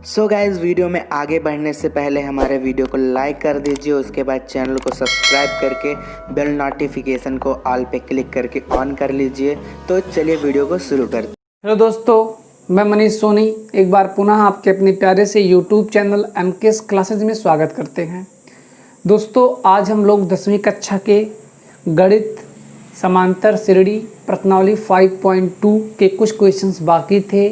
So guys, video में आगे बढ़ने से पहले हमारे वीडियो को लाइक कर दीजिए। उसके बाद चैनल को सब्सक्राइब करके बेल नोटिफिकेशन को ऑल पे क्लिक करके ऑन कर लीजिए। तो चलिए वीडियो को शुरू करते हैं। हेलो दोस्तों, मैं मनीष सोनी एक बार पुनः आपके अपने प्यारे से यूट्यूब चैनल MK's क्लासेज में स्वागत करते हैं। दोस्तों, आज हम लोग 10वीं कक्षा के गणित समांतर श्रेणी प्रश्नावली 5.2 के कुछ क्वेश्चंस बाकी थे।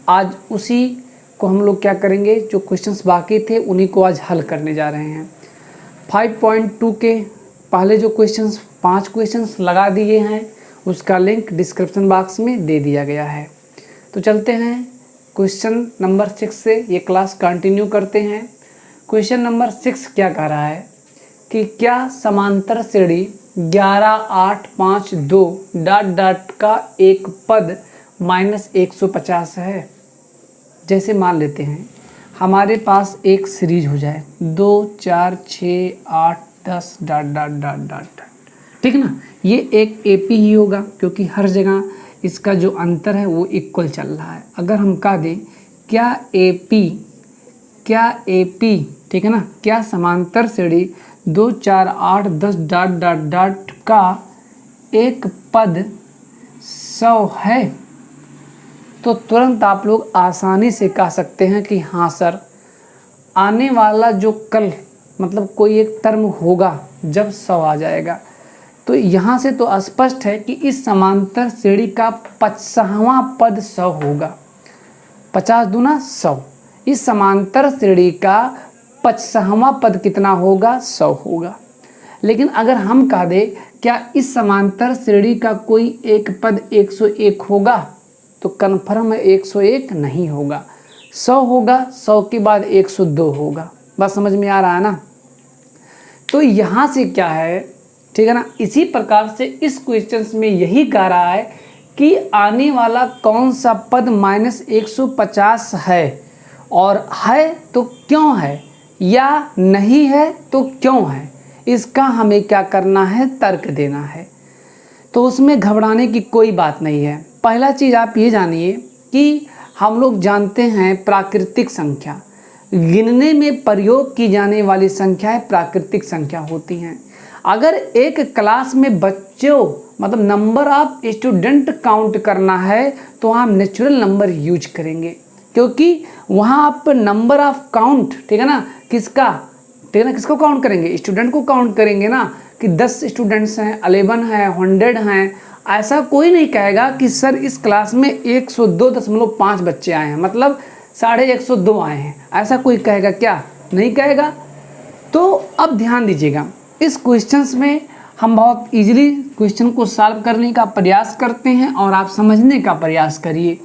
आज उसी को हम लोग क्या करेंगे, जो क्वेश्चंस बाकी थे उन्हीं को आज हल करने जा रहे हैं। 5.2 के पहले जो क्वेश्चंस 5 क्वेश्चंस लगा दिए हैं, उसका लिंक डिस्क्रिप्शन बॉक्स में दे दिया गया है। तो चलते हैं क्वेश्चन नंबर 6 से ये क्लास कंटिन्यू करते हैं। क्वेश्चन नंबर 6 क्या कह रहा है कि क्या समांतर श्रेणी 11, 8, 5, 2 डॉट डॉट का एक पद -150 है। जैसे मान लेते हैं हमारे पास एक सीरीज हो जाए 2, 4, 6, 8, 10 डॉट डॉट डॉट डॉट, ठीक ना। ये एक AP ही होगा क्योंकि हर जगह इसका जो अंतर है वो इक्वल चल रहा है। अगर हम कह दें क्या AP ठीक है ना, क्या समांतर श्रेणी 2, 4, 8, 10 डॉट डॉट डॉट का एक पद 100 है, तो तुरंत आप लोग आसानी से कह सकते हैं कि हाँ सर, आने वाला जो कल मतलब कोई एक टर्म होगा जब 100 आ जाएगा। तो यहाँ से तो स्पष्ट है कि इस समांतर श्रेणी का 50वां पद 100 होगा। 50 दूना 100। इस समांतर श्रेणी का 50वां पद कितना होगा, 100 होगा। लेकिन अगर हम कह दें क्या इस समांतर श्रेणी का कोई एक पद 101 होगा, तो कन्फर्म है 101 नहीं होगा, 100 होगा। 100 के बाद 102 होगा। बस समझ में आ रहा है ना। तो यहाँ से क्या है, ठीक है ना। इसी प्रकार से इस क्वेश्चन में यही कह रहा है कि आने वाला कौन सा पद -150 है, और है तो क्यों है, या नहीं है तो क्यों है, इसका हमें क्या करना है, तर्क देना है। तो उसमें घबराने की कोई बात नहीं है। पहला चीज़ आप ये जानिए कि हम लोग जानते हैं प्राकृतिक संख्या, गिनने में प्रयोग की जाने वाली संख्याएं प्राकृतिक संख्या होती हैं। अगर एक क्लास में बच्चों मतलब नंबर ऑफ स्टूडेंट काउंट करना है तो हम नेचुरल नंबर यूज करेंगे, क्योंकि वहाँ आप नंबर ऑफ काउंट, ठीक है ना, किसका, ठीक है ना, किसको काउंट करेंगे, स्टूडेंट को काउंट करेंगे ना, कि 10 स्टूडेंट्स हैं, 11 हैं, 100 हैं। ऐसा कोई नहीं कहेगा कि सर इस क्लास में 102.5 बच्चे आए हैं, मतलब 150 आए हैं। ऐसा कोई कहेगा क्या, नहीं कहेगा। तो अब ध्यान दीजिएगा, इस क्वेश्चंस में हम बहुत इजीली क्वेश्चन को सॉल्व करने का प्रयास करते हैं और आप समझने का प्रयास करिए।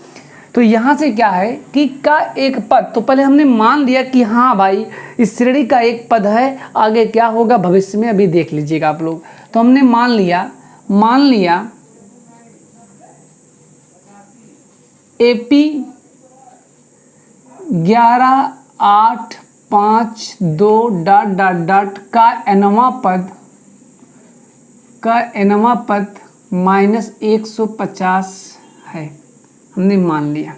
तो यहाँ से क्या है कि का एक पद, तो पहले हमने मान लिया कि हाँ भाई इस श्रेणी का एक पद है, आगे क्या होगा भविष्य में अभी देख लीजिएगा आप लोग। तो हमने मान लिया AP 11, 8, 5, 2 डॉट डॉट डॉट का nवां पद -150 है, हमने मान लिया।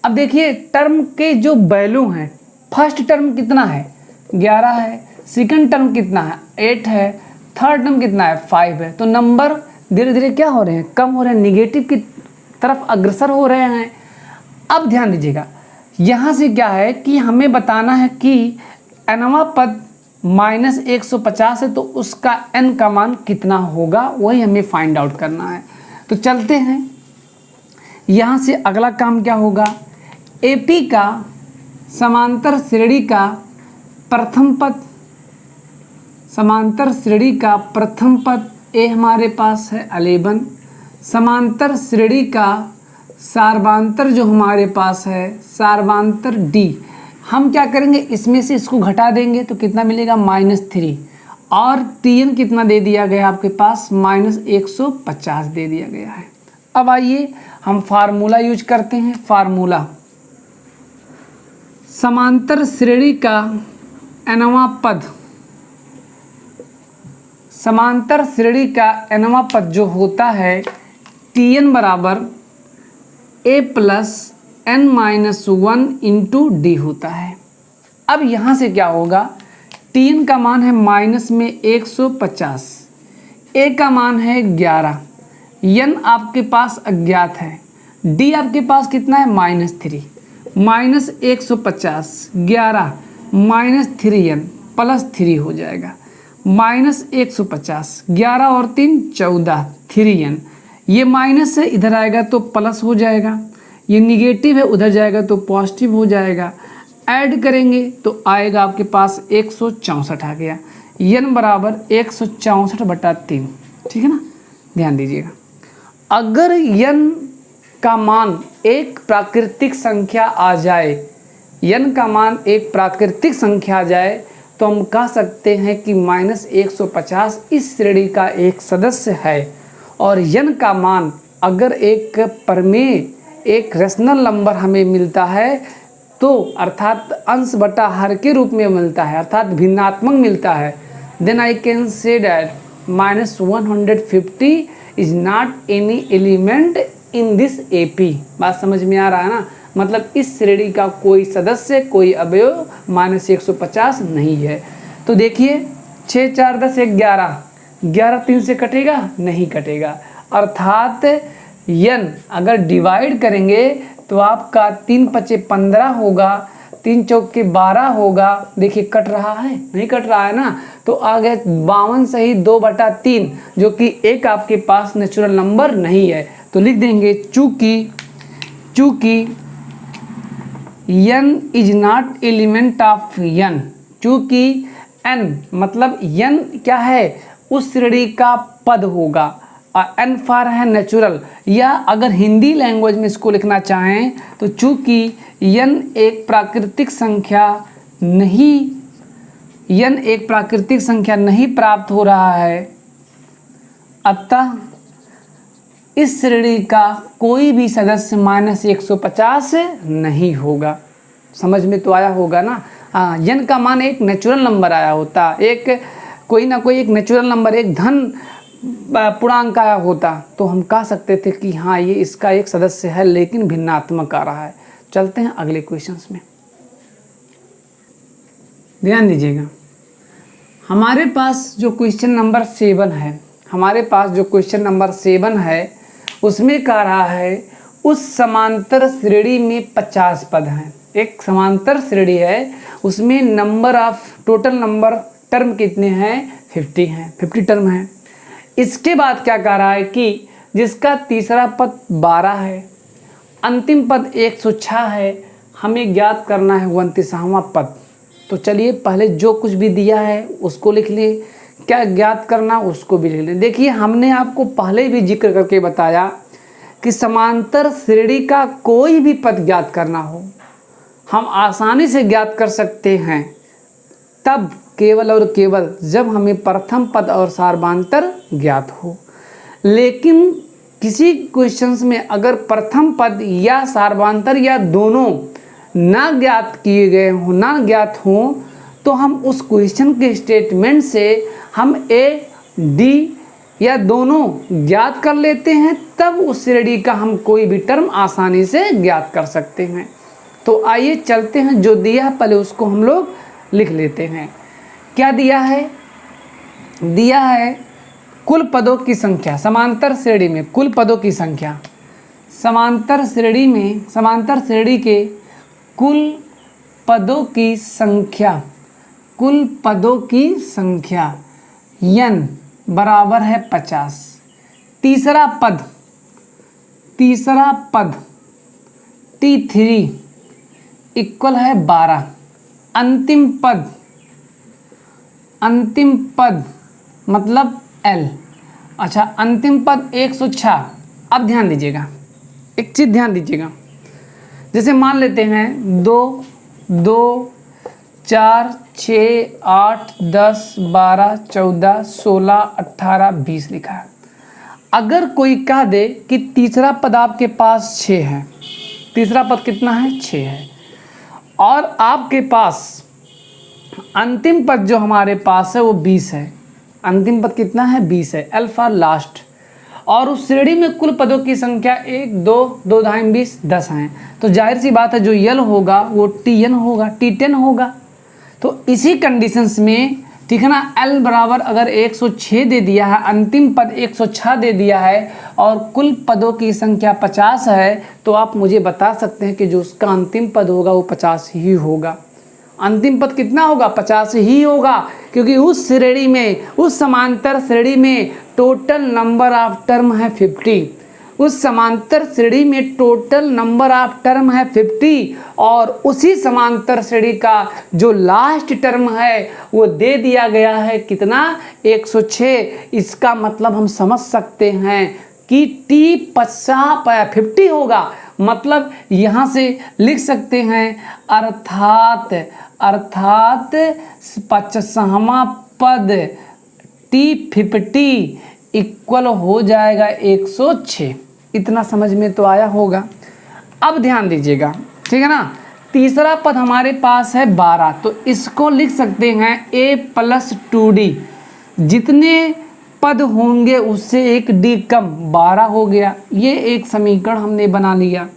अब देखिए टर्म के जो वैल्यू हैं, फर्स्ट टर्म कितना है, 11 है, सेकंड टर्म कितना है, 8 है, थर्ड टर्म कितना है, 5 है। तो नंबर धीरे धीरे क्या हो रहे हैं, कम हो रहे हैं, निगेटिव की तरफ अग्रसर हो रहे हैं। अब ध्यान दीजिएगा, यहाँ से क्या है कि हमें बताना है कि nवां पद -150 है, तो उसका n का मान कितना होगा, वही हमें फाइंड आउट करना है। तो चलते हैं, यहाँ से अगला काम क्या होगा, AP का समांतर श्रेणी का प्रथम पद, समांतर श्रेणी का प्रथम पद A हमारे पास है 11, समांतर श्रेणी का सार्वंतर जो हमारे पास है सार्वंतर D, हम क्या करेंगे, इसमें से इसको घटा देंगे तो कितना मिलेगा, -3, और TN कितना दे दिया गया आपके पास, -150 दे दिया गया है। अब आइए हम फार्मूला यूज करते हैं। फार्मूला, समांतर श्रेणी का nवां पद, समांतर श्रेणी का nवां पद जो होता है TN बराबर A + n-1 इंटू डी होता है। अब यहाँ से क्या होगा, Tn का मान है माइनस में 150, A का मान है 11, n आपके पास अज्ञात है, D आपके पास कितना है -3, माइनस 150 11 माइनस 3n प्लस 3 हो जाएगा, माइनस 150 11 और 3 14 3n, ये माइनस से इधर आएगा तो प्लस हो जाएगा, ये निगेटिव है उधर जाएगा तो पॉजिटिव हो जाएगा, ऐड करेंगे तो आएगा आपके पास 164 आ गया, n बराबर 164/3, ठीक है ना। ध्यान दीजिएगा, अगर n का मान एक प्राकृतिक संख्या आ जाए, n का मान एक प्राकृतिक संख्या आ जाए तो हम कह सकते हैं कि -150 इस श्रेणी का एक सदस्य है। और n का मान अगर एक प्रमेय, एक रेशनल नंबर हमें मिलता है तो अर्थात अंश बटा हर के रूप में मिलता है, अर्थात भिन्नात्मक मिलता है, then I can say that -150 is not any element in this AP। बात समझ में आ रहा है ना, मतलब इस श्रेणी का कोई सदस्य, कोई अवयव -150 नहीं है। तो देखिए 6 4 10 11, 11 3 से कटेगा, नहीं कटेगा, अर्थात n अगर डिवाइड करेंगे तो आपका 3 5 15 होगा, 3 चौके 12 होगा, देखिए कट रहा है, नहीं कट रहा है ना, तो आ गया 52 सही 2/3, जो कि एक आपके पास नेचुरल नंबर नहीं है। तो लिख देंगे चूँकि n is not element of n, चूँकि n मतलब n क्या है, उस श्रेणी का पद होगा, n फॉर है नेचुरल, या अगर हिंदी लैंग्वेज में इसको लिखना चाहें तो चूँकि n एक प्राकृतिक संख्या नहीं प्राप्त हो रहा है, अतः इस श्रेणी का कोई भी सदस्य -150 नहीं होगा। समझ में तो आया होगा ना। हाँ, n का मान एक नेचुरल नंबर आया होता, एक कोई ना कोई एक नेचुरल नंबर, एक धन पूर्णांक आया होता तो हम कह सकते थे कि हाँ ये इसका एक सदस्य है, लेकिन भिन्नात्मक आ रहा है। चलते हैं अगले क्वेश्चंस में, ध्यान दीजिएगा। हमारे पास जो क्वेश्चन नंबर 7 है, उसमें कह रहा है उस समांतर श्रेणी में 50 पद हैं। एक समांतर श्रेणी है, उसमें टोटल नंबर टर्म कितने हैं, 50 हैं, 50 टर्म हैं। इसके बाद क्या कह रहा है कि जिसका तीसरा पद 12 है, अंतिम पद 106 है, हमें ज्ञात करना है 29वां पद। तो चलिए पहले जो कुछ भी दिया है उसको लिख लें, क्या ज्ञात करना उसको भी लिख लें। देखिए हमने आपको पहले भी जिक्र करके बताया कि समांतर श्रेणी का कोई भी पद ज्ञात करना हो हम आसानी से ज्ञात कर सकते हैं, तब केवल और केवल जब हमें प्रथम पद और सार्वधातुक ज्ञात हो। लेकिन किसी क्वेश्चंस में अगर प्रथम पद या सार्वधातुक या दोनों ना ज्ञात किए गए हो, ना ज्ञात हो, तो हम उस क्वेश्चन के स्टेटमेंट से हम ए डी या दोनों ज्ञात कर लेते हैं, तब उस श्रेणी का हम कोई भी टर्म आसानी से ज्ञात कर सकते हैं। तो आइए चलते हैं, जो दिया है पहले उसको हम लोग लिख लेते हैं। क्या दिया है, दिया है कुल पदों की संख्या समांतर श्रेणी में, कुल पदों की संख्या समांतर श्रेणी में, समांतर श्रेणी के कुल पदों की संख्या, कुल पदों की संख्या n बराबर है 50। तीसरा पद T3 इक्वल है 12। अंतिम पद मतलब L। अच्छा, अंतिम पद 106। अब ध्यान दीजिएगा, एक चीज़ ध्यान दीजिएगा, जैसे मान लेते हैं 2 2 4 6 8 10 12 14 16 18 20 लिखा है। अगर कोई कह दे कि तीसरा पद आपके पास 6 है, तीसरा पद कितना है, 6 है, और आपके पास अंतिम पद जो हमारे पास है वो 20 है, अंतिम पद कितना है, 20 है, अल्फा लास्ट, और उस श्रेणी में कुल पदों की संख्या 1, 2, 2 दाएं 20, 10 हैं। तो जाहिर सी बात है जो यल होगा वो Tn होगा, T10 होगा। तो इसी कंडीशंस में ठीक है ना, L बराबर अगर 106 दे दिया है, अंतिम पद 106 दे दिया है और कुल पदों की संख्या 50 है, तो आप मुझे बता सकते हैं कि जो उसका अंतिम पद होगा वो 50 ही होगा। अंतिम पद कितना होगा? 50 ही होगा, क्योंकि उस श्रेणी में, उस समांतर श्रेणी में टोटल नंबर ऑफ टर्म है 50। उस समांतर श्रेणी में टोटल नंबर ऑफ टर्म है 50 और उसी समांतर श्रेणी का जो लास्ट टर्म है वो दे दिया गया है कितना? 106। इसका मतलब हम समझ सकते हैं कि T 50 होगा। मतलब यहाँ से लिख सकते हैं अर्थात 50वां पद T50 इक्वल हो जाएगा 106। इतना समझ में तो आया होगा। अब ध्यान दीजिएगा, ठीक है ना। तीसरा पद हमारे पास है 12, तो इसको लिख सकते हैं A+2D। जितने पद होंगे उससे एक D कम, 12 हो गया। ये एक समीकरण हमने बना लिया।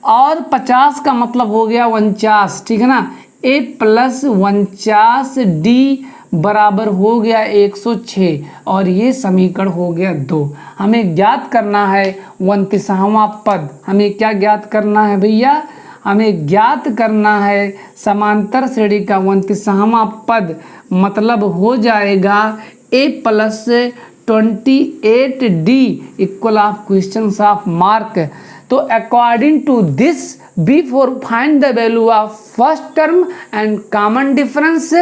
और 50 का मतलब हो गया 49, ठीक है ना। A+49D बराबर हो गया 106 और ये समीकरण हो गया 2। हमें ज्ञात करना है 29वां पद। हमें क्या ज्ञात करना है भैया? हमें ज्ञात करना है समांतर श्रेणी का 29वां पद। मतलब हो जाएगा A+28D equal of questions of mark. तो according to this before find the value of first term and common difference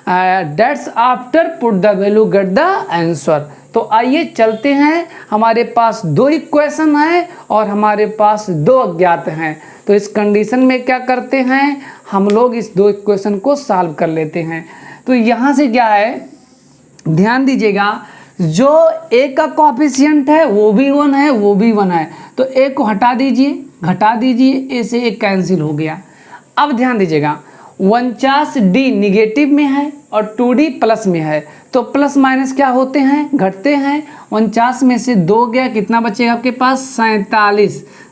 that's after put the value get the answer. तो आइए चलते हैं, हमारे पास 2 इक्वेशन है और हमारे पास 2 अज्ञात हैं। तो इस कंडीशन में क्या करते हैं हम लोग? इस 2 इक्वेशन को सॉल्व कर लेते हैं। तो यहाँ से क्या है, ध्यान दीजिएगा, जो A का कोएफिशिएंट है वो भी 1 है, वो भी 1 है। तो A को हटा दीजिए, घटा दीजिए, A से A कैंसिल हो गया। अब ध्यान दीजिएगा, 49D निगेटिव में है और 2D प्लस में है। तो प्लस माइनस क्या होते हैं? घटते हैं। 49 में से 2 गया, कितना बचेगा आपके पास?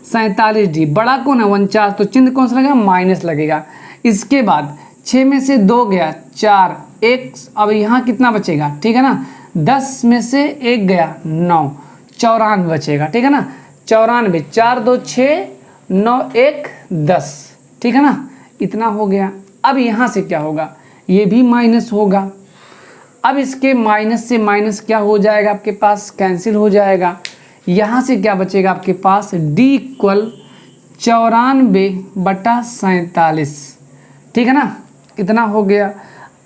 47D। बड़ा कौन है? 49, तो चिन्ह कौन सा लगेगा? माइनस लगेगा। इसके बाद 6 में से 2 गया, 4, 1। अब यहाँ कितना बचेगा? ठीक है ना। 10 में से 1 गया, 9, 94 बचेगा, ठीक है ना। 94, 4, 2, 6, 9, 1, 10, ठीक है ना। इतना हो गया। अब यहाँ से क्या होगा? ये भी माइनस होगा। अब इसके माइनस से माइनस क्या हो जाएगा आपके पास? कैंसिल हो जाएगा। यहाँ से क्या बचेगा आपके पास? D इक्वल 94/47, ठीक है ना। इतना हो गया।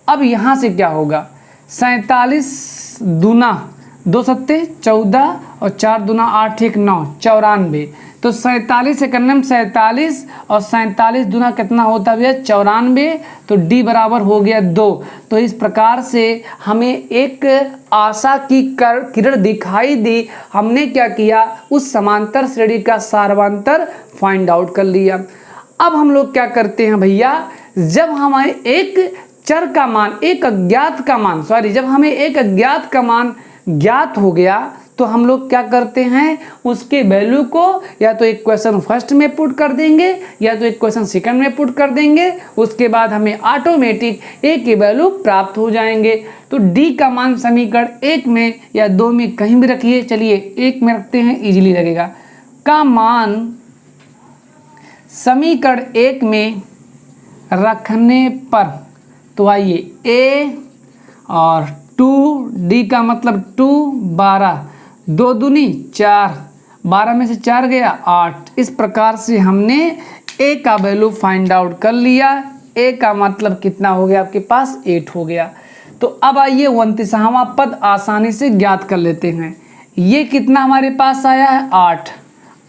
अब यहाँ से क्या होगा? 47 दूना 2 सत्ते 14 और 4 दूना 8 1 9, 94। तो 47 से करने में 47 और 47 दूना कितना होता है? 94। तो D बराबर हो गया 2। तो इस प्रकार से हमें एक आशा की किरण दिखाई दी। हमने क्या किया? उस समांतर श्रेणी का सारवांतर फाइंड आउट कर लिया। अब हम लोग क्या करते हैं भैया? जब हमें एक चर का मान, एक अज्ञात का मान, जब हमें एक अज्ञात का मान ज्ञात हो गया तो हम लोग क्या करते हैं? उसके वैल्यू को या तो इक्वेशन फर्स्ट में पुट कर देंगे या तो इक्वेशन सेकंड में पुट कर देंगे। उसके बाद हमें ऑटोमेटिक A की वैल्यू प्राप्त हो जाएंगे। तो D का मान समीकरण 1 में या 2 में कहीं भी रखिए। चलिए 1 में रखते हैं, इजीली लगेगा। का मान समीकरण 1 में रखने पर, तो आइए A और 2D का मतलब 2, 12, 2 दूनी 4, 12 में से 4 गया 8। इस प्रकार से हमने A का वैल्यू फाइंड आउट कर लिया। A का मतलब कितना हो गया आपके पास? 8 हो गया। तो अब आइए 29वां पद आसानी से ज्ञात कर लेते हैं। ये कितना हमारे पास आया है? 8,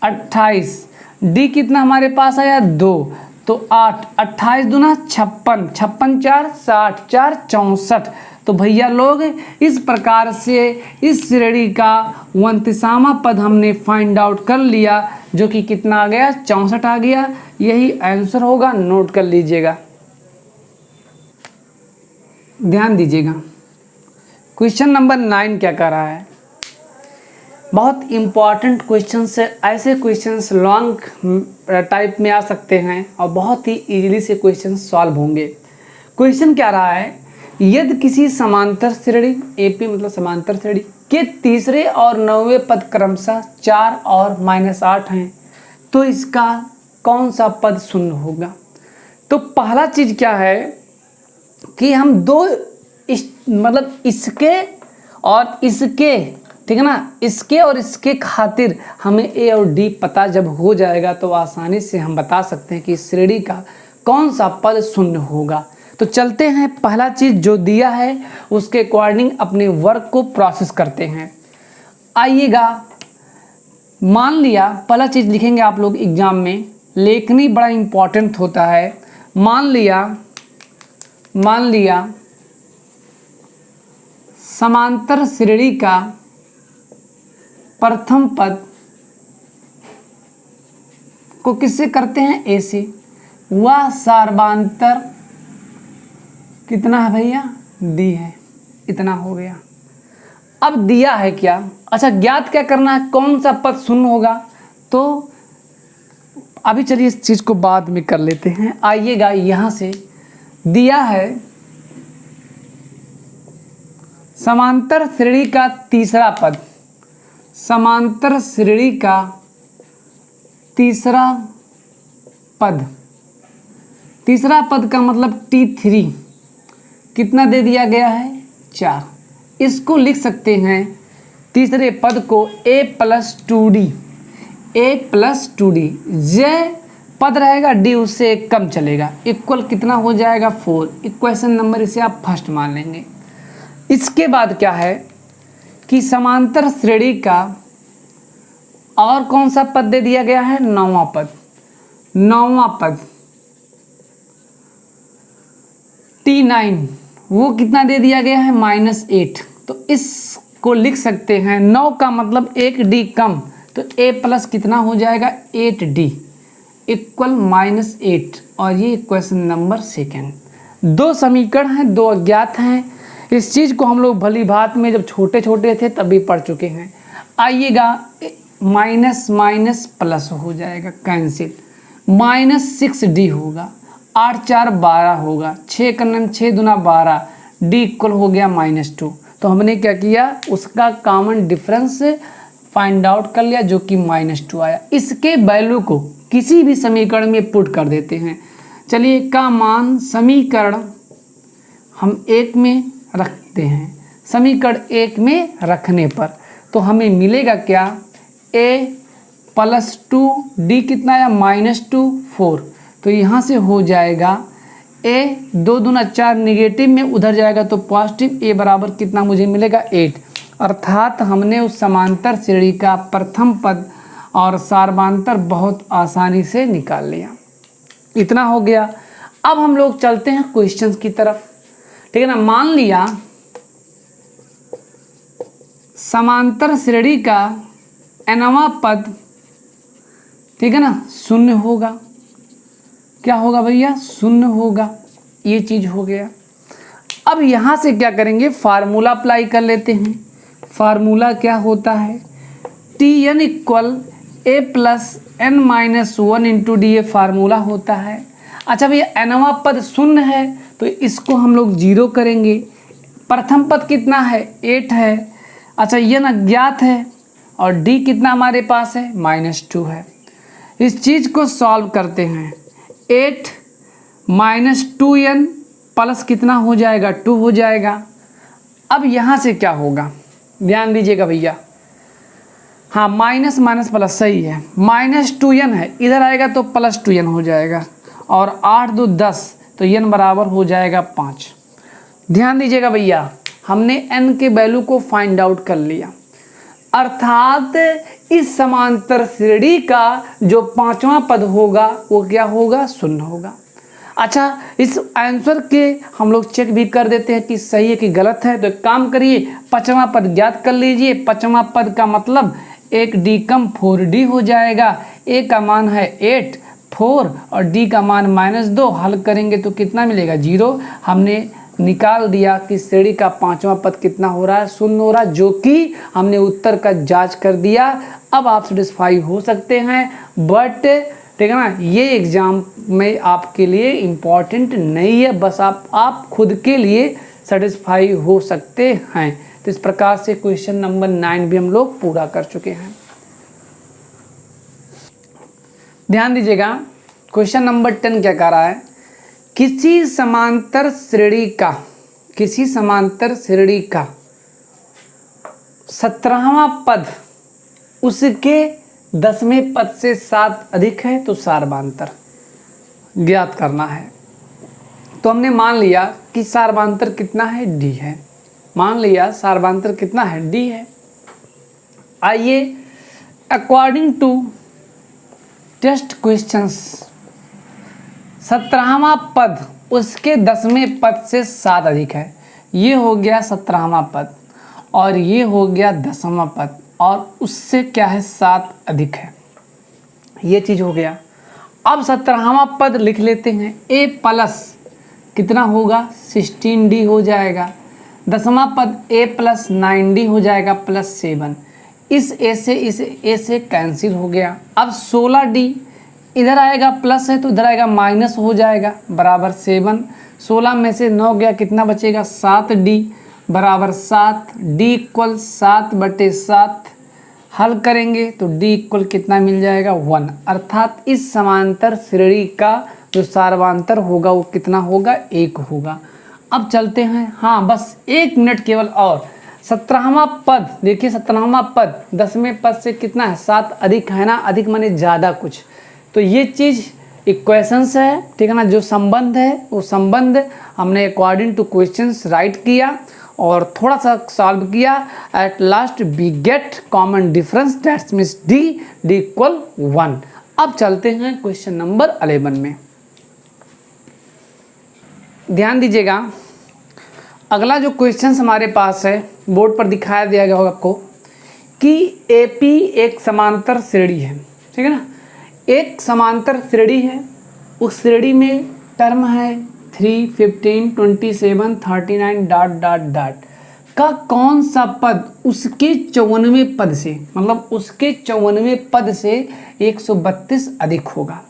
28। D कितना हमारे पास आया? 2। तो 8, 28 दूना 56, 56 4, 60, 4, 64। तो भैया लोग इस प्रकार से इस श्रेणी का 29वां पद हमने फाइंड आउट कर लिया, जो कि कितना आ गया? 64 आ गया। यही आंसर होगा, नोट कर लीजिएगा। ध्यान दीजिएगा, क्वेश्चन नंबर 9 क्या कर रहा है? बहुत इम्पॉर्टेंट क्वेश्चंस है। ऐसे क्वेश्चंस लॉन्ग टाइप में आ सकते हैं और बहुत ही इजीली से क्वेश्चन सॉल्व होंगे। क्वेश्चन क्या रहा है, यदि किसी समांतर श्रेणी एपी मतलब समांतर श्रेणी के तीसरे और 9वें पद क्रमशः 4 और -8 हैं तो इसका कौन सा पद शून्य होगा। तो पहला चीज क्या है कि हम दो मतलब इसके और इसके, ठीक है ना, इसके और इसके खातिर हमें ए और डी पता जब हो जाएगा तो आसानी से हम बता सकते हैं कि इस श्रेणी का कौन सा पद शून्य होगा। तो चलते हैं, पहला चीज जो दिया है उसके अकॉर्डिंग अपने वर्क को प्रोसेस करते हैं। आइएगा, मान लिया पहला चीज लिखेंगे आप लोग एग्जाम में, लेखनी बड़ा इंपॉर्टेंट होता है। मान लिया समांतर श्रेणी का प्रथम पद को किससे करते हैं, ए से। वह सर्वांतर कितना है भैया, डी है। इतना हो गया। अब दिया है क्या, अच्छा ज्ञात क्या करना है, कौन सा पद शून्य होगा। तो अभी चलिए इस चीज को बाद में कर लेते हैं। आइएगा, यहां से दिया है समांतर श्रेणी का तीसरा पद, समांतर श्रेणी का तीसरा पद का मतलब T3 कितना दे दिया गया है, 4। इसको लिख सकते हैं तीसरे पद को a+2d, a+2d। j पद रहेगा, d उससे एक कम चलेगा, इक्वल कितना हो जाएगा, 4। इक्वेशन नंबर इसे आप फर्स्ट मान लेंगे। इसके बाद क्या है कि समांतर श्रेणी का और कौन सा पद दे दिया गया है, 9वां पद T9, वो कितना दे दिया गया है, -8। तो इसको लिख सकते हैं 9 का मतलब 1d कम, तो a प्लस कितना हो जाएगा, 8d इक्वल -8। और ये इक्वेशन नंबर सेकेंड। दो समीकरण हैं, दो अज्ञात हैं। इस चीज़ को हम लोग भली भांति में जब छोटे छोटे थे तभी पढ़ चुके हैं। आइएगा, माइनस माइनस प्लस हो जाएगा, कैंसिल, -6d होगा, 8 4 12 होगा, 6 का 9 6 दूना 12, d इक्वल हो गया -2। तो हमने क्या किया, उसका कॉमन डिफरेंस फाइंड आउट कर लिया जो कि -2 आया। इसके वैल्यू को किसी भी समीकरण में पुट कर देते हैं। चलिए, का मान समीकरण हम 1 में रखते हैं। समीकरण 1 में रखने पर तो हमें मिलेगा क्या, a+2d कितना आया, -2 4। तो यहाँ से हो जाएगा a 2 दूना 4, निगेटिव में उधर जाएगा तो पॉजिटिव, a बराबर कितना मुझे मिलेगा, 8। अर्थात हमने उस समांतर श्रेणी का प्रथम पद और सार्वधातुक बहुत आसानी से निकाल लिया। इतना हो गया। अब हम लोग चलते हैं क्वेश्चंस की तरफ, ठीक है ना। मान लिया समांतर श्रेणी का nवां पद, ठीक है ना, शून्य होगा। क्या होगा भैया, शून्य होगा। ये चीज हो गया। अब यहां से क्या करेंगे, फार्मूला अप्लाई कर लेते हैं। फार्मूला क्या होता है, Tn equal a+n-1 into D, ये फार्मूला होता है। अच्छा भैया, nवां पद शून्य है तो इसको हम लोग 0 करेंगे। प्रथम पद कितना है, 8 है। अच्छा, ये न अज्ञात है और d कितना हमारे पास है, -2 है। इस चीज को सॉल्व करते हैं। 8 -2n प्लस कितना हो जाएगा, 2 हो जाएगा। अब यहाँ से क्या होगा, ध्यान दीजिएगा भैया। हाँ, माइनस माइनस प्लस सही है, -2n है, इधर आएगा तो +2n हो जाएगा। और 8 2 10, तो n बराबर हो जाएगा 5। ध्यान दीजिएगा भैया, हमने n के वैल्यू को फाइंड आउट कर लिया। अर्थात इस समांतर श्रेणी का जो 5वां पद होगा वो क्या होगा, शून्य होगा। अच्छा, इस आंसर के हम लोग चेक भी कर देते हैं कि सही है कि गलत है। तो एक काम करिए, 5वां पद ज्ञात कर लीजिए। 5वां पद का मतलब 1d कम 4d हो जाएगा। a का मान है 8 4 और d का मान -2। हल करेंगे तो कितना मिलेगा, 0। हमने निकाल दिया कि श्रेणी का पांचवा पद कितना हो रहा है, 0 हो रहा है, जो कि हमने उत्तर का जांच कर दिया। अब आप सेटिस्फाई हो सकते हैं, बट ठीक है ना, ये एग्ज़ाम में आपके लिए इम्पॉर्टेंट नहीं है, बस आप खुद के लिए सेटिस्फाई हो सकते हैं। तो इस प्रकार से क्वेश्चन नंबर 9 भी हम लोग पूरा कर चुके हैं। ध्यान दीजिएगा, क्वेश्चन नंबर 10 क्या कह रहा है, किसी समांतर श्रेणी का 17वां पद उसके 10वें पद से 7 अधिक है तो सार्वधान्तर ज्ञात करना है। तो हमने मान लिया कि सार्वधान्तर कितना है, डी है। मान लिया सार्वधान्तर कितना है, डी है। आइए अकॉर्डिंग टू टेस्ट क्वेश्चंस 17वां पद उसके 10वें पद से 7 अधिक है। ये हो गया 17वां पद और ये हो गया 10वां पद और उससे क्या है 7 अधिक है, ये चीज़ हो गया। अब 17वां पद लिख लेते हैं, ए प्लस कितना होगा 16d हो जाएगा। 10वां पद ए प्लस 9d हो जाएगा प्लस 7। इस ए से कैंसिल हो गया। अब 16d इधर आएगा प्लस है तो इधर आएगा माइनस हो जाएगा बराबर 7। 16 में से 9 गया, कितना बचेगा 7d बराबर 7। d इक्वल 7/7 हल करेंगे तो d इक्वल कितना मिल जाएगा 1। अर्थात इस समांतर श्रेणी का जो सार्वधान्तर होगा वो कितना होगा 1 होगा। अब चलते हैं, हाँ बस 1 मिनट केवल और। 17वां पद देखिए, 17वां पद 10वें पद से कितना है 7 अधिक है ना, अधिक माने ज़्यादा कुछ। तो ये चीज़ इक्वेशंस है, ठीक है ना, जो संबंध है वो संबंध हमने अकॉर्डिंग टू क्वेश्चंस राइट किया और थोड़ा सा सॉल्व किया। At last we get common difference that means D equal 1। अब चलते हैं क्वेश्चन नंबर 11 में। ध्यान दीजिएगा, अगला जो क्वेश्चन हमारे पास है बोर्ड पर दिखाया दिया गया होगा आपको कि एपी एक समांतर श्रेणी है, ठीक है ना। एक समांतर श्रेणी है, उस श्रेणी में टर्म है 3, 15, 27, 39 ... का कौन सा पद उसके 54वें पद से, मतलब उसके 54वें पद से 132 अधिक होगा।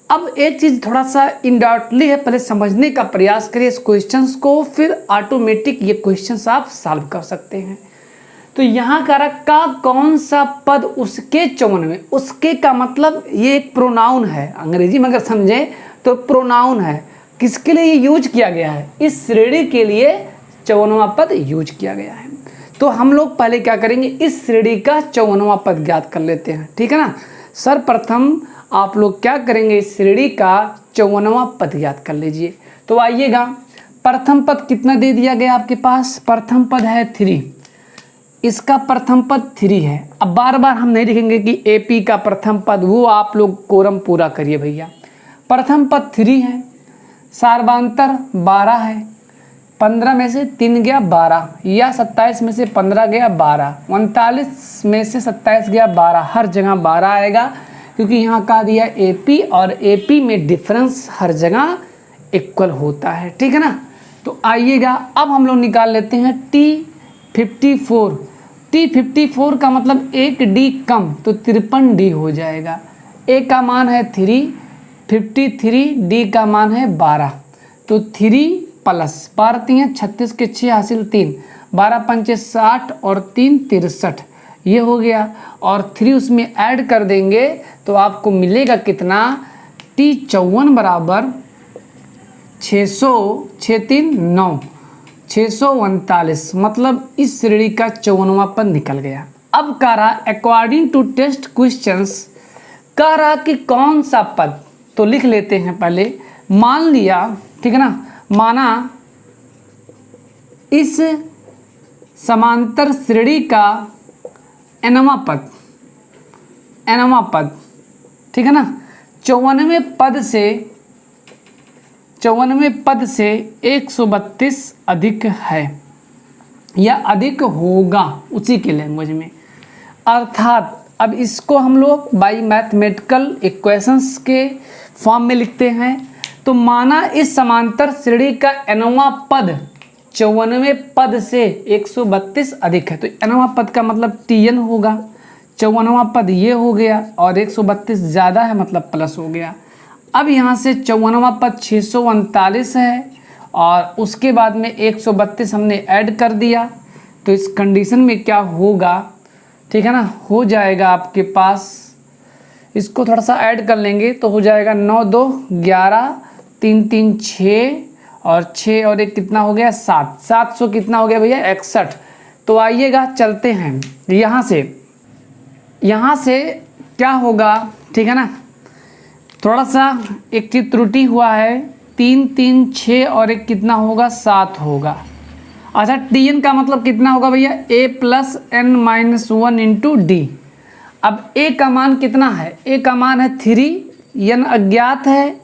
अब एक चीज़ थोड़ा सा इनडाउटली है, पहले समझने का प्रयास करिए इस क्वेश्चंस को, फिर ऑटोमेटिक ये क्वेश्चंस आप सॉल्व कर सकते हैं। तो यहाँ का का कौन सा पद उसके 54वें, उसके का मतलब ये एक प्रोनाउन है, अंग्रेजी में अगर समझें तो प्रोनाउन है। किसके लिए ये यूज किया गया है, इस श्रेणी के लिए 54वां पद यूज किया गया है। तो हम लोग पहले क्या करेंगे, इस श्रेणी का 54वां पद ज्ञात कर लेते हैं, ठीक है ना। सर्वप्रथम आप लोग क्या करेंगे, इस श्रेणी का 54वां पद ज्ञात कर लीजिए। तो आइएगा, प्रथम पद कितना दे दिया गया आपके पास, प्रथम पद है 3, इसका प्रथम पद 3 है। अब बार बार हम नहीं लिखेंगे कि एपी का प्रथम पद, वो आप लोग कोरम पूरा करिए भैया। प्रथम पद 3 है, सार्वधान्तर 12 है, 15 में से 3 गया 12, या 27 में से 15 गया 12, 39 में से 27 गया 12, हर जगह 12 आएगा क्योंकि यहाँ कहा दिया एपी और एपी में डिफरेंस हर जगह इक्वल होता है, ठीक है ना। तो आइएगा, अब हम लोग निकाल लेते हैं T54। T54 का मतलब 1 डी कम तो 53D हो जाएगा। ए का मान है 3, 53, डी का मान है 12, तो 3 प्लस 12 3 36 के 6 हासिल 3, 12 पंचे 60 और 3 63, ये हो गया। और 3 उसमें ऐड कर देंगे तो आपको मिलेगा कितना, T54 बराबर 600, 6 3 9, 639, मतलब इस श्रेणी का 54वां पद निकल गया। अब कह रहा अकॉर्डिंग टू टेस्ट क्वेश्चंस, कह रहा कि कौन सा पद, तो लिख लेते हैं पहले। मान लिया, ठीक है ना, माना इस समांतर श्रेणी का nवां पद, ठीक है ना, 54वें पद से 132 अधिक है या अधिक होगा, उसी के लैंग्वेज में। अर्थात अब इसको हम लोग बाई मैथमेटिकल इक्वेशंस के फॉर्म में लिखते हैं। तो माना इस समांतर श्रेणी का nवां पद 54वें पद से 132 अधिक है। तो nवां पद का मतलब Tn होगा, 54वां पद ये हो गया और 132 ज़्यादा है मतलब प्लस हो गया। अब यहाँ से 54वां पद 639 है और उसके बाद में 132 हमने ऐड कर दिया। तो इस कंडीशन में क्या होगा, ठीक है ना, हो जाएगा आपके पास, इसको थोड़ा सा ऐड कर लेंगे तो हो जाएगा 9 2 11 3 3 6 और 6 और 1 कितना हो गया 7, 700 कितना हो गया भैया 61। तो आइएगा चलते हैं यहाँ से क्या होगा, ठीक है ना, थोड़ा सा एक की त्रुटि हुआ है, 3 3 6 और 1 कितना होगा 7 होगा। अच्छा Tn का मतलब कितना होगा भैया a plus n minus 1 into D. अब a का मान कितना है, a का मान है 3, n अज्ञात है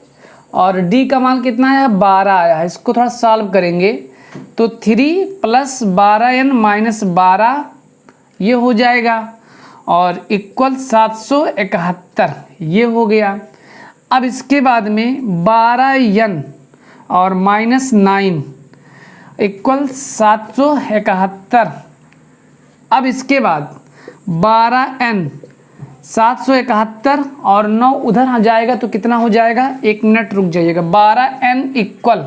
और d का मान कितना है 12 आया है। इसको थोड़ा सॉल्व करेंगे तो 3 प्लस 12n माइनस 12 ये हो जाएगा और इक्वल 771 ये हो गया। अब इसके बाद में 12n और माइनस 9 इक्वल 771। अब इसके बाद 12n 771 और 9 उधर आ जाएगा तो कितना हो जाएगा, 1 मिनट रुक जाइएगा, 12n इक्वल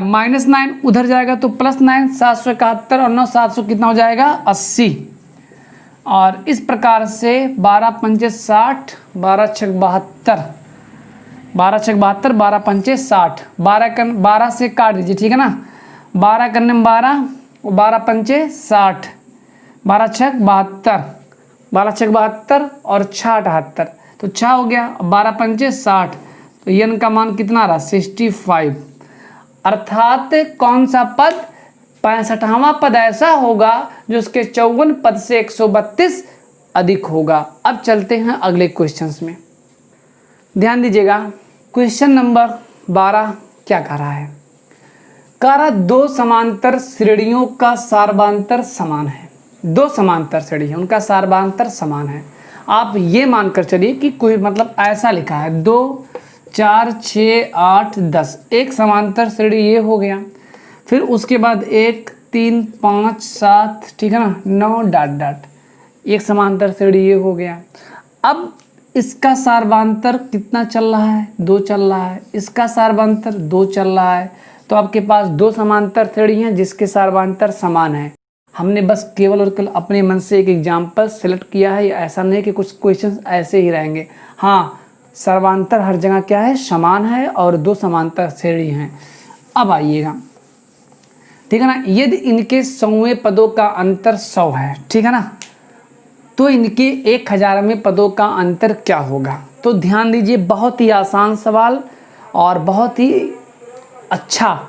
माइनस 9 उधर जाएगा तो प्लस 9, 771 और 9 700 कितना हो जाएगा 80। और इस प्रकार से 12 पंचे 60, 12 छक 72, 12 छक 72, 12 पंचे 60, 12 से काट दीजिए, ठीक है ना, 12 करने में 12 और 12 पंचे 60, 12 छक 72, 12 छक 72 और 6 78, तो 6 हो गया, 12 पंचे 60, तो n का मान कितना रहा 65। अर्थात कौन सा पद 65वां पद ऐसा होगा जो उसके 54 पद से 132 अधिक होगा। अब चलते हैं अगले क्वेश्चंस में, ध्यान दीजिएगा। क्वेश्चन नंबर 12 क्या कह रहा है, कह रहा दो समांतर श्रेणियों का सार्वधान्तर समान है। दो समांतर श्रेणी है उनका सार्वधान्तर समान है। आप ये मानकर चलिए कि कोई मतलब ऐसा लिखा है 2 4 6 8 10, एक समांतर श्रेणी ये हो गया, फिर उसके बाद 1 3 5 7, ठीक है ना, 9 डॉट डॉट, एक समांतर श्रेणी ये हो गया। अब इसका सार्वधान्तर कितना चल रहा है 2 चल रहा है, इसका सार्वधान्तर 2 चल रहा है। तो आपके पास दो समांतर श्रेणी हैं जिसके सार्वधान्तर समान है। हमने बस केवल और केवल अपने मन से एक एग्जाम्पल सेलेक्ट किया है, ऐसा नहीं कि कुछ क्वेश्चंस ऐसे ही रहेंगे। हाँ, सार्वधान्तर हर जगह क्या है समान है और दो समांतर श्रेणी हैं। अब आइएगा, ठीक है ना, यदि इनके 100वें पदों का अंतर 100 है, ठीक है ना, तो इनके 1000वें पदों का अंतर क्या होगा। तो ध्यान दीजिए, बहुत ही आसान सवाल और बहुत ही अच्छा।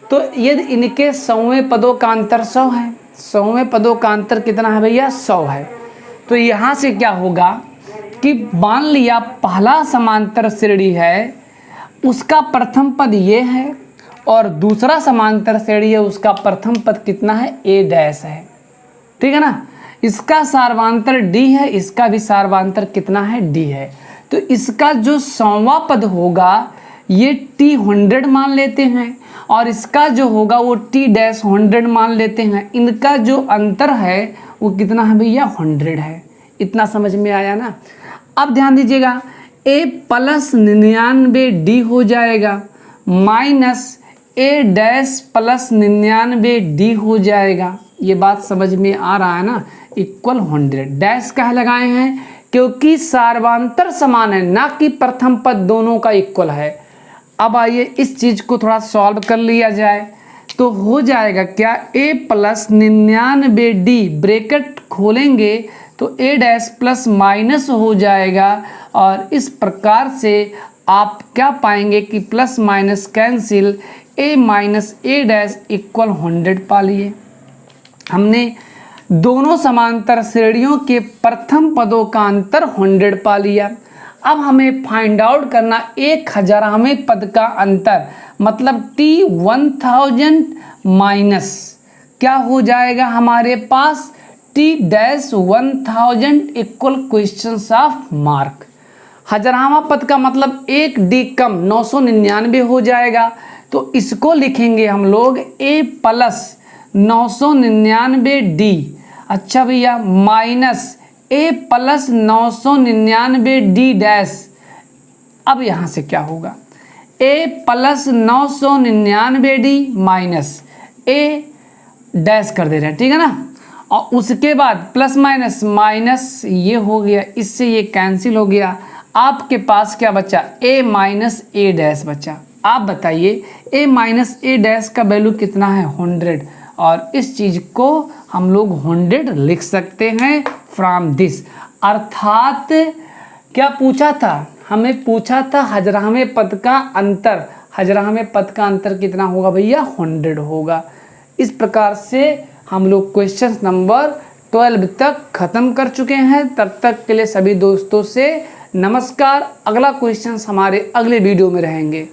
तो यदि इनके 100वें पदों का अंतर 100 है, 100वें पदों का अंतर कितना है भैया 100 है, तो यहाँ से क्या होगा कि मान लिया पहला समांतर श्रेणी है उसका प्रथम पद ये है और दूसरा समांतर श्रेणी है उसका प्रथम पद कितना है a डैश है, ठीक है ना। इसका सार्वधान्तर d है, इसका भी सार्वधान्तर कितना है d है। तो इसका जो 100वां पद होगा ये t 100 मान लेते हैं और इसका जो होगा वो t डैश 100 मान लेते हैं। इनका जो अंतर है वो कितना है भैया 100 है। इतना समझ में आया ना। अब ध्यान दीजिएगा, a प्लस 99d हो जाएगा minus a dash plus 99d हो जाएगा। ये बात समझ में आ रहा है ना। इक्वल 100 डैश कहाँ लगाए हैं क्योंकि सार्वधान्तर समान है, ना कि प्रथम पद दोनों का इक्वल है। अब आइए इस चीज को थोड़ा सॉल्व कर लिया जाए तो हो जाएगा क्या a प्लस 99d ब्रैकेट खोलेंगे तो a डैश प्लस माइनस हो जाएगा और इस प्रकार से आप क्या पाएंगे कि plus minus cancel, a minus a dash equal 100 पा लिए। हमने दोनों समांतर श्रेणियों के प्रथम पदों का अंतर 100 पा लिया। अब हमें फाइंड आउट करना 1000वें पद का अंतर, मतलब t1000 माइनस क्या हो जाएगा हमारे पास t dash 1000 equal question of mark. हजारवां पद का मतलब 1 डी कम 999 हो जाएगा, तो इसको लिखेंगे हम लोग a प्लस 999 डी। अच्छा भैया, minus a plus 999 D dash. अब यहाँ से क्या होगा, a plus 999 D minus a dash कर दे रहे हैं, ठीक है ना। और उसके बाद प्लस माइनस माइनस ये हो गया, इससे ये कैंसिल हो गया। आपके पास क्या बचा, a माइनस ए डैश बचा। आप बताइए a माइनस ए डैश का वैल्यू कितना है, 100। और इस चीज़ को हम लोग 100 लिख सकते हैं फ्रॉम दिस। अर्थात क्या पूछा था, हमें पूछा था हजारवें पद का अंतर। हजारवें पद का अंतर कितना होगा भैया, 100 होगा। इस प्रकार से हम लोग क्वेश्चन नंबर 12 तक ख़त्म कर चुके हैं। तब तक के लिए सभी दोस्तों से नमस्कार। अगला क्वेश्चन हमारे अगले वीडियो में रहेंगे।